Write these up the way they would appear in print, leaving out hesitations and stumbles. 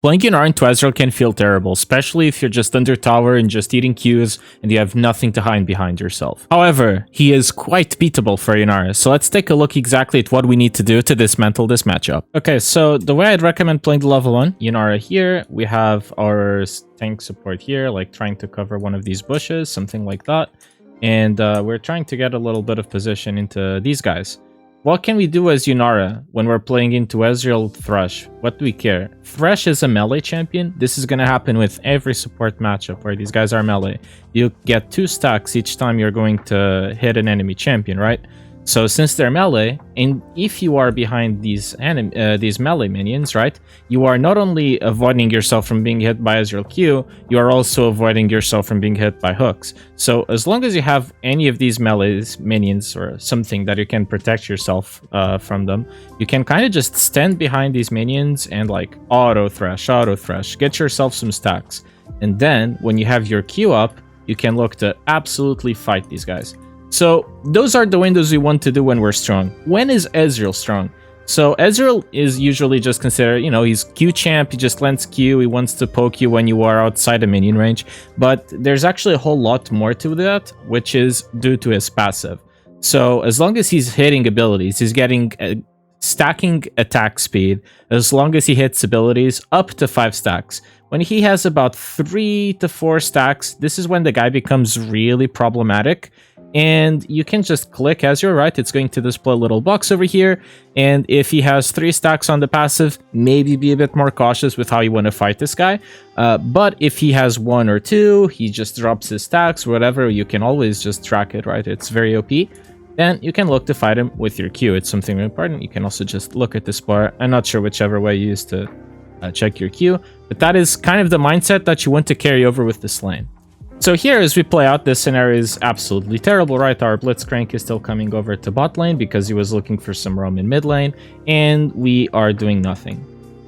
Playing Yunara into Ezreal can feel terrible, especially if you're just under tower and just eating Qs and you have nothing to hide behind yourself. However, he is quite beatable for Yunara, so let's take a look exactly at what we need to do to dismantle this matchup. Okay, so the way I'd recommend playing the level 1, Yunara here, we have our tank support here, like trying to cover one of these bushes, something like that. And we're trying to get a little bit of position into these guys. What can we do as Yunara when we're playing into Ezreal Thresh? What do we care? Thresh is a melee champion. This is going to happen with every support matchup where these guys are melee. You get 2 stacks each time you're going to hit an enemy champion, right? So since they're melee, and if you are behind these melee minions, right, you are not only avoiding yourself from being hit by Ezreal Q, you are also avoiding yourself from being hit by hooks. So as long as you have any of these melee minions or something that you can protect yourself from them, you can kind of just stand behind these minions and like auto thresh, get yourself some stacks. And then when you have your Q up, you can look to absolutely fight these guys. So those are the windows we want to do when we're strong. When is Ezreal strong? So Ezreal is usually just considered, you know, he's Q champ, he just lends Q, he wants to poke you when you are outside the minion range. But there's actually a whole lot more to that, which is due to his passive. So as long as he's hitting abilities, he's getting stacking attack speed, as long as he hits abilities up to 5 stacks. When he has about 3 to 4 stacks, this is when the guy becomes really problematic. And you can just click as you're right. It's going to display a little box over here. And if he has 3 stacks on the passive, maybe be a bit more cautious with how you want to fight this guy. But if he has 1 or 2, he just drops his stacks, whatever, you can always just track it, right? It's very OP. Then you can look to fight him with your Q. It's something important. You can also just look at this bar. I'm not sure whichever way you use to check your Q. But that is kind of the mindset that you want to carry over with this lane. So here, as we play out, this scenario is absolutely terrible, right? Our Blitzcrank is still coming over to bot lane because he was looking for some roam in mid lane, and we are doing nothing.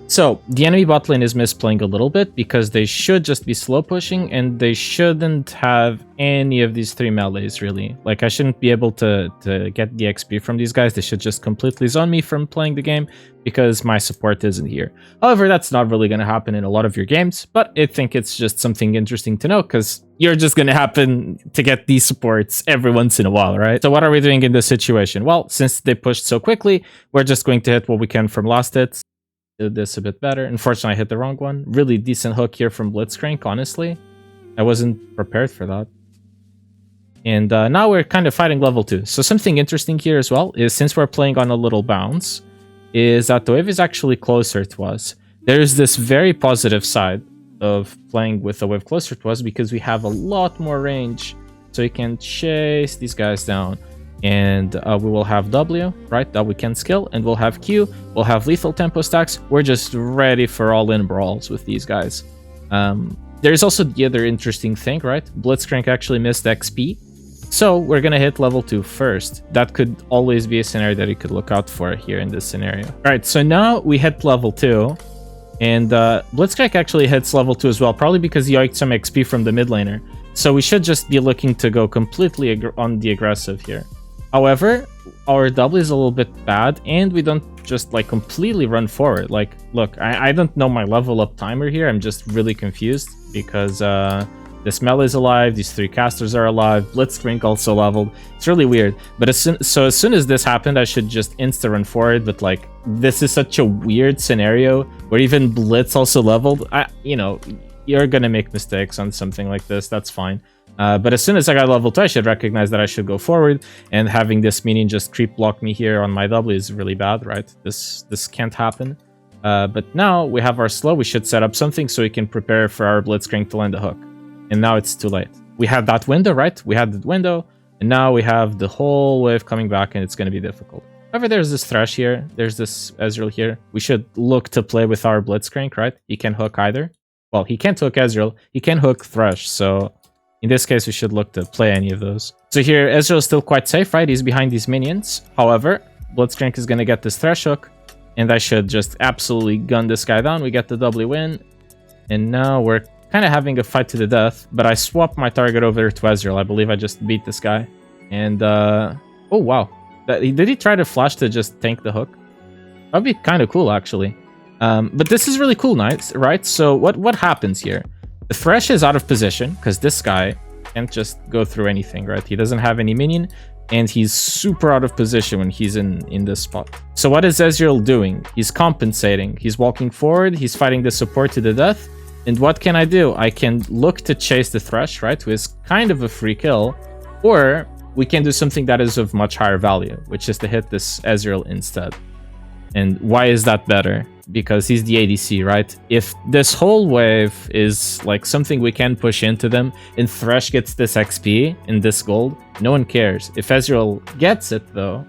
So the enemy bot lane is misplaying a little bit because they should just be slow pushing and they shouldn't have any of these 3 melees, really. Like, I shouldn't be able to get the XP from these guys. They should just completely zone me from playing the game because my support isn't here. However, that's not really going to happen in a lot of your games, but I think it's just something interesting to know because you're just going to happen to get these supports every once in a while, right? So what are we doing in this situation? Well, since they pushed so quickly, we're just going to hit what we can from last hits. Did this a bit better. Unfortunately, I hit the wrong one. Really decent hook here from Blitzcrank, honestly. I wasn't prepared for that. And now we're kind of fighting level 2. So something interesting here as well is, since we're playing on a little bounce, is that the wave is actually closer to us. There's this very positive side of playing with the wave closer to us because we have a lot more range. So you can chase these guys down. And we will have W, right, that we can skill, and we'll have Q, we'll have lethal tempo stacks. We're just ready for all-in brawls with these guys. There's also the other interesting thing, right? Blitzcrank actually missed XP, so we're gonna hit level 2 first. That could always be a scenario that you could look out for here in this scenario. All right, so now we hit level 2, and Blitzcrank actually hits level 2 as well, probably because he yiked some XP from the mid laner. So we should just be looking to go completely on the aggressive here. However, our W is a little bit bad, and we don't just like completely run forward. Like, look, I don't know my level up timer here. I'm just really confused because this melee is alive, these 3 casters are alive, Blitzcrank also leveled. It's really weird. But as soon as this happened, I should just insta run forward. But like, this is such a weird scenario where even Blitz also leveled. You know, you're gonna make mistakes on something like this. That's fine. But as soon as I got level 2, I should recognize that I should go forward, and having this minion just creep block me here on my W is really bad, right? This can't happen. But now we have our slow. We should set up something so we can prepare for our Blitzcrank to land a hook. And now it's too late. We had that window, right? We had the window, and now we have the whole wave coming back, and it's going to be difficult. However, there's this Thresh here. There's this Ezreal here. We should look to play with our Blitzcrank, right? He can hook either. Well, he can't hook Ezreal. He can hook Thresh, so in this case, we should look to play any of those. So here, Ezreal is still quite safe, right? He's behind these minions. However, Blitzcrank is going to get this Thresh hook, and I should just absolutely gun this guy down. We get the W win, and now we're kind of having a fight to the death, but I swapped my target over to Ezreal. I believe I just beat this guy. And, oh, wow. Did he try to flash to just tank the hook? That'd be kind of cool, actually. But this is really cool, right? So what happens here? The Thresh is out of position because this guy can't just go through anything, right? He doesn't have any minion, and he's super out of position when he's in this spot. So what is Ezreal doing? He's compensating. He's walking forward. He's fighting the support to the death. And what can I do? I can look to chase the Thresh, right? Who is kind of a free kill. Or we can do something that is of much higher value, which is to hit this Ezreal instead. And why is that better? Because he's the ADC, right? If this whole wave is like something we can push into them and Thresh gets this XP and this gold, no one cares. If Ezreal gets it though,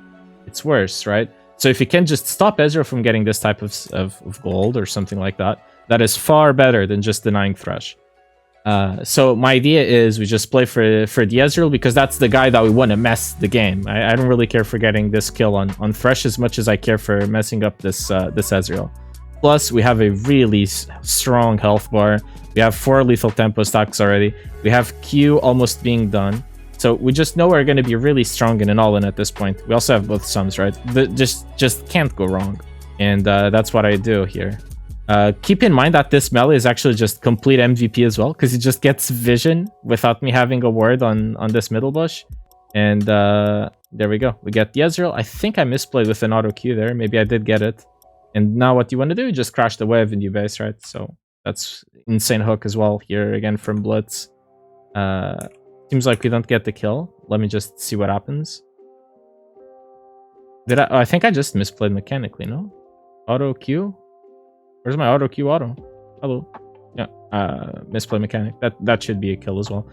it's worse, right? So if you can just stop Ezreal from getting this type of gold or something like that, that is far better than just denying Thresh. So my idea is we just play for the Ezreal because that's the guy that we want to mess the game. I don't really care for getting this kill on Thresh as much as I care for messing up this Ezreal. Plus, we have a really strong health bar. We have 4 lethal tempo stacks already. We have Q almost being done. So we just know we're going to be really strong in an all-in at this point. We also have both sums, right? Just can't go wrong. And that's what I do here. Keep in mind that this melee is actually just complete MVP as well, because he just gets vision without me having a ward on this middle bush. And there we go. We get the Ezreal. I think I misplayed with an auto Q there. Maybe I did get it. And now what you want to do is just crash the wave and you base, right? So that's insane hook as well here again from Blitz. Seems like we don't get the kill. Let me just see what happens. Did I? Oh, I think I just misplayed mechanically, no? Auto Q? Where's my auto Q auto? Hello. Yeah, misplay mechanic. That should be a kill as well.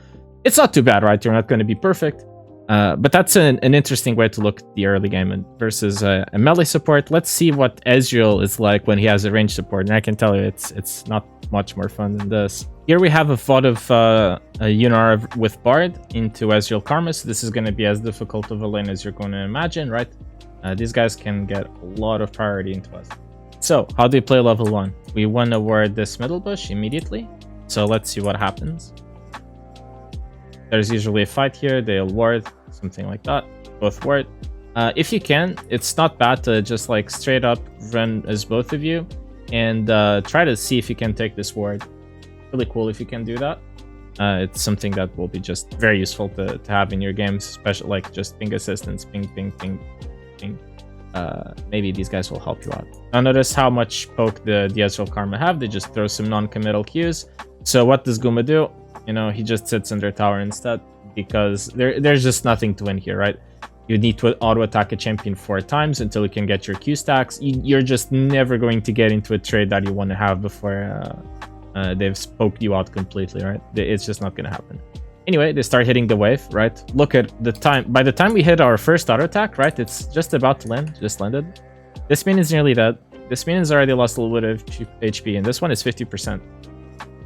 It's not too bad, right? You're not going to be perfect. But that's an interesting way to look at the early game and versus a melee support. Let's see what Ezreal is like when he has a range support. And I can tell you it's not much more fun than this. Here we have a thought of Yunara with Bard into Ezreal Karma. So this is going to be as difficult of a lane as you're going to imagine, right? These guys can get a lot of priority into us. So how do we play level 1? We want to ward this middle bush immediately. So let's see what happens. There's usually a fight here. They'll ward, something like that. Both ward. If you can, it's not bad to just like straight up run as both of you and try to see if you can take this ward. Really cool if you can do that. It's something that will be just very useful to have in your games, especially like just ping assistance, ping, ping, ping, ping. Maybe these guys will help you out. Now notice how much poke the Ezreal Karma have. They just throw some non-committal Qs. So what does Guma do? You know, he just sits under tower instead because there's just nothing to win here, right? You need to auto-attack a champion 4 times until you can get your Q stacks. You're just never going to get into a trade that you want to have before they've spoked you out completely, right? It's just not going to happen. Anyway, they start hitting the wave, right? Look at the time. By the time we hit our first auto attack, right? It's just about to land. Just landed. This minion is nearly dead. This minion's already lost a little bit of HP, and this one is 50%.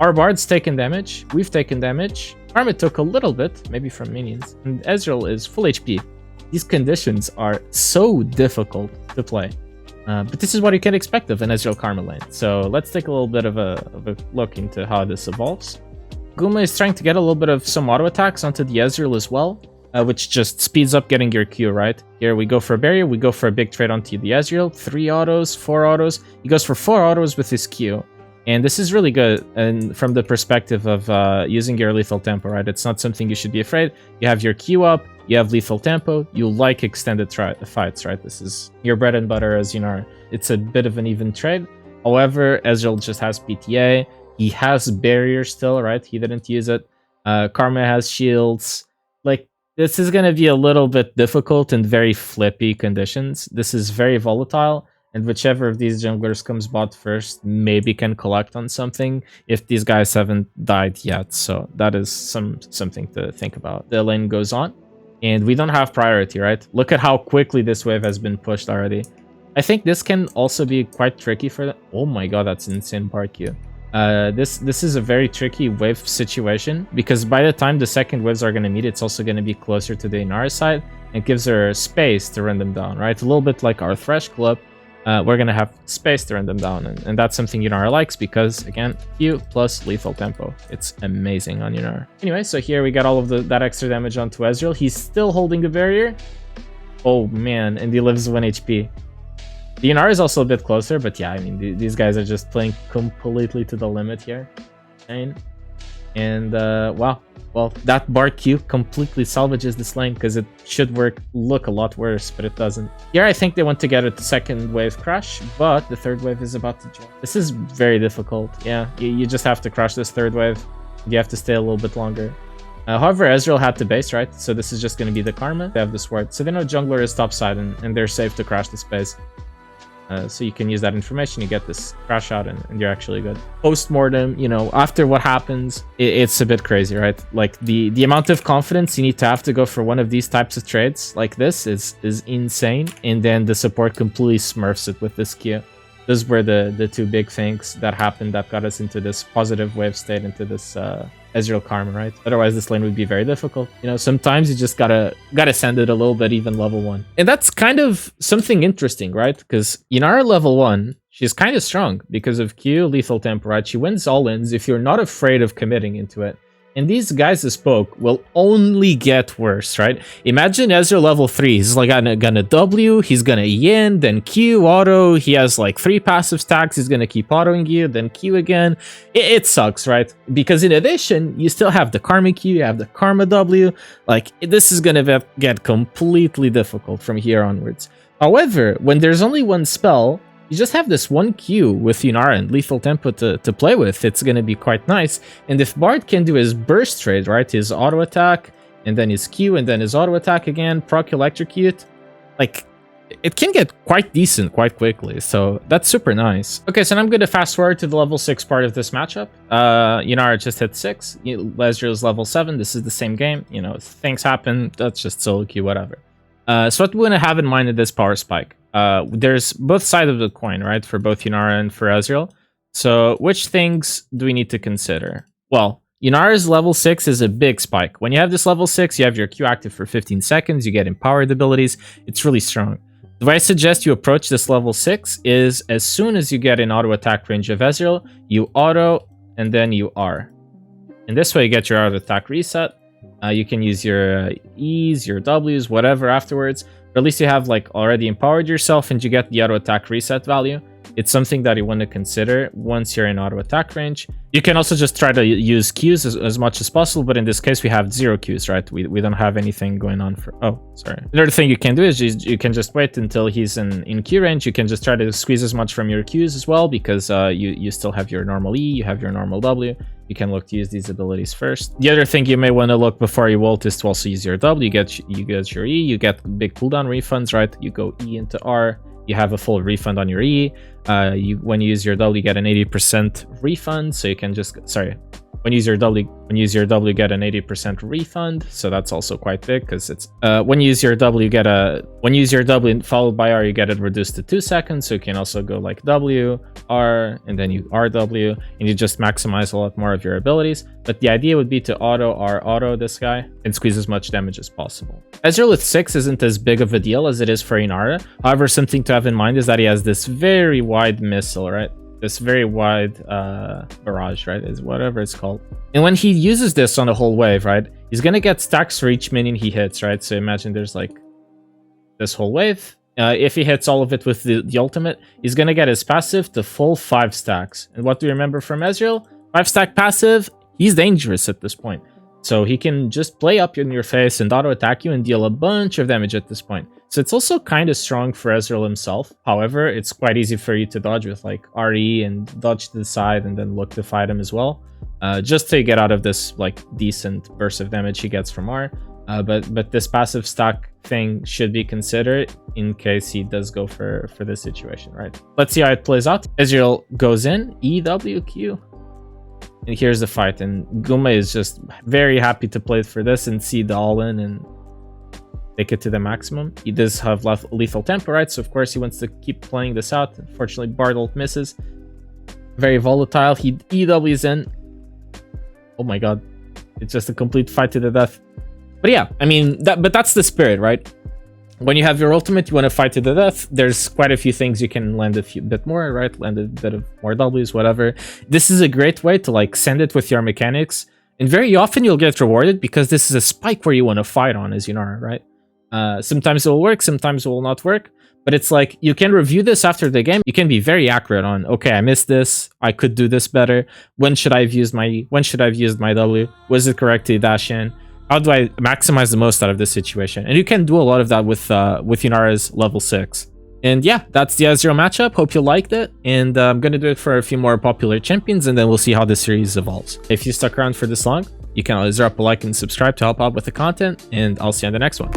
Our Bard's taken damage. We've taken damage. Karma took a little bit, maybe from minions. And Ezreal is full HP. These conditions are so difficult to play. But this is what you can expect of an Ezreal Karma lane. So let's take a little bit of a look into how this evolves. Guma is trying to get a little bit of some auto attacks onto the Ezreal as well, which just speeds up getting your Q, right? Here we go for a barrier, we go for a big trade onto the Ezreal, 3 autos, 4 autos. He goes for 4 autos with his Q. And this is really good and from the perspective of using your lethal tempo, right? It's not something you should be afraid. You have your Q up, you have lethal tempo, you like extended fights, right? This is your bread and butter as Yunara. It's a bit of an even trade. However, Ezreal just has PTA. He has barrier still, right? He didn't use it. Karma has shields. Like, this is going to be a little bit difficult in very flippy conditions. This is very volatile, and whichever of these junglers comes bot first maybe can collect on something if these guys haven't died yet. So that is something to think about. The lane goes on, and we don't have priority, right? Look at how quickly this wave has been pushed already. I think this can also be quite tricky for them. Oh my god, that's an insane part Q. This is a very tricky wave situation because by the time the second waves are going to meet, it's also going to be closer to the Yunara side. It gives her space to run them down, right? A little bit like our Thresh Club. We're going to have space to run them down, and that's something Yunara likes because, again, Q plus lethal tempo. It's amazing on Yunara. Anyway, so here we got all of that extra damage onto Ezreal. He's still holding the barrier. Oh man, and he lives 1 HP. The Yunara is also a bit closer, but yeah, I mean, these guys are just playing completely to the limit here. And wow. Well, that bar Q completely salvages this lane because it should look a lot worse, but it doesn't. Here, I think they want to get a second wave crash, but the third wave is about to join. This is very difficult. Yeah, you just have to crush this third wave. You have to stay a little bit longer. However, Ezreal had to base, right? So this is just going to be the karma. They have the sword. So they know jungler is topside and they're safe to crash this base. So you can use that information, you get this crash out, and you're actually good. Post-mortem, you know, after what happens, it's a bit crazy, right? Like, the amount of confidence you need to have to go for one of these types of trades like this is insane. And then the support completely smurfs it with this Q. Those were the two big things that happened that got us into this positive wave state, into this Ezreal karma, right? Otherwise, this lane would be very difficult. You know, sometimes you just gotta send it a little bit, even level 1. And that's kind of something interesting, right? Because Yunara level 1, she's kind of strong because of Q, lethal tempo, right? She wins all-ins if you're not afraid of committing into it. And these guys that spoke will only get worse, right? Imagine Ezreal level 3. He's like gonna W, he's gonna Yin, then Q, auto. He has like 3 passive stacks. He's gonna keep autoing you, then Q again. It sucks, right? Because in addition, you still have the Karma Q, you have the Karma W. Like, this is gonna get completely difficult from here onwards. However, when there's only one spell, you just have this one Q with Yunara and lethal tempo to play with. It's going to be quite nice. And if Bard can do his burst trade, right, his auto attack, and then his Q, and then his auto attack again, proc electrocute, like, it can get quite decent quite quickly. So that's super nice. Okay, so now I'm going to fast forward to the level 6 part of this matchup. Yunara just hit 6. Ezreal's level 7. This is the same game. You know, things happen. That's just solo Q, whatever. So what we want to have in mind in this power spike. There's both sides of the coin, right? For both Yunara and for Ezreal. So which things do we need to consider? Well, Yunara's level 6 is a big spike. When you have this level 6, you have your Q active for 15 seconds. You get empowered abilities. It's really strong. The way I suggest you approach this level 6 is as soon as you get in auto attack range of Ezreal, you auto and then you R. And this way you get your auto attack reset. You can use your E's, your W's, whatever afterwards. But at least you have like already empowered yourself and you get the auto attack reset value. It's something that you want to consider once you're in auto attack range. You can also just try to use Qs as much as possible, but in this case we have 0 Qs, right? We don't have anything going on for... Oh, sorry. Another thing you can do is you can just wait until he's in Q range. You can just try to squeeze as much from your Qs as well, because you still have your normal E, you have your normal W. You can look to use these abilities first. The other thing you may want to look before you ult is to also use your W. You get your E, you get big cooldown refunds, right? You go E into R, you have a full refund on your E. When you use your W, you get an 80% refund, so you can just... Sorry. When you use your W, you get an 80% refund, so that's also quite big because it's when you use your W, followed by R, you get it reduced to 2 seconds. So you can also go like W, R, and then you RW, and you just maximize a lot more of your abilities. But the idea would be to auto R auto this guy and squeeze as much damage as possible. Ezreal with 6 isn't as big of a deal as it is for Yunara. However, something to have in mind is that he has this very wide missile, right? This very wide barrage, right? Is whatever it's called. And when he uses this on a whole wave, right? He's gonna get stacks for each minion he hits, right? So imagine there's like this whole wave. If he hits all of it with the ultimate, he's gonna get his passive to full 5 stacks. And what do you remember from Ezreal? 5 stack passive, he's dangerous at this point. So he can just play up in your face and auto attack you and deal a bunch of damage at this point. So it's also kind of strong for Ezreal himself. However, it's quite easy for you to dodge with like RE and dodge to the side and then look to fight him as well. Just to get out of this like decent burst of damage he gets from R. But this passive stack thing should be considered in case he does go for this situation, right? Let's see how it plays out. Ezreal goes in, EWQ. And here's the fight, and Guma is just very happy to play for this and see the all-in and take it to the maximum. He does have lethal tempo, right? So of course he wants to keep playing this out. Unfortunately, Bard ult misses. Very volatile. He EWs in. Oh my god. It's just a complete fight to the death. But yeah, I mean, that's the spirit, right? When you have your ultimate, you want to fight to the death. There's quite a few things you can land a bit more, right? Land a bit of more Ws, whatever. This is a great way to like send it with your mechanics. And very often you'll get rewarded because this is a spike where you want to fight on as Yunara, right? Sometimes it will work, sometimes it will not work. But it's like, you can review this after the game. You can be very accurate on, okay, I missed this. I could do this better. When should I have used my W? Was it correct to dash in? How do I maximize the most out of this situation? And you can do a lot of that with Yunara's level 6. And yeah, that's the Ezreal matchup. Hope you liked it. And I'm going to do it for a few more popular champions, and then we'll see how the series evolves. If you stuck around for this long, you can always drop a like and subscribe to help out with the content, and I'll see you on the next one.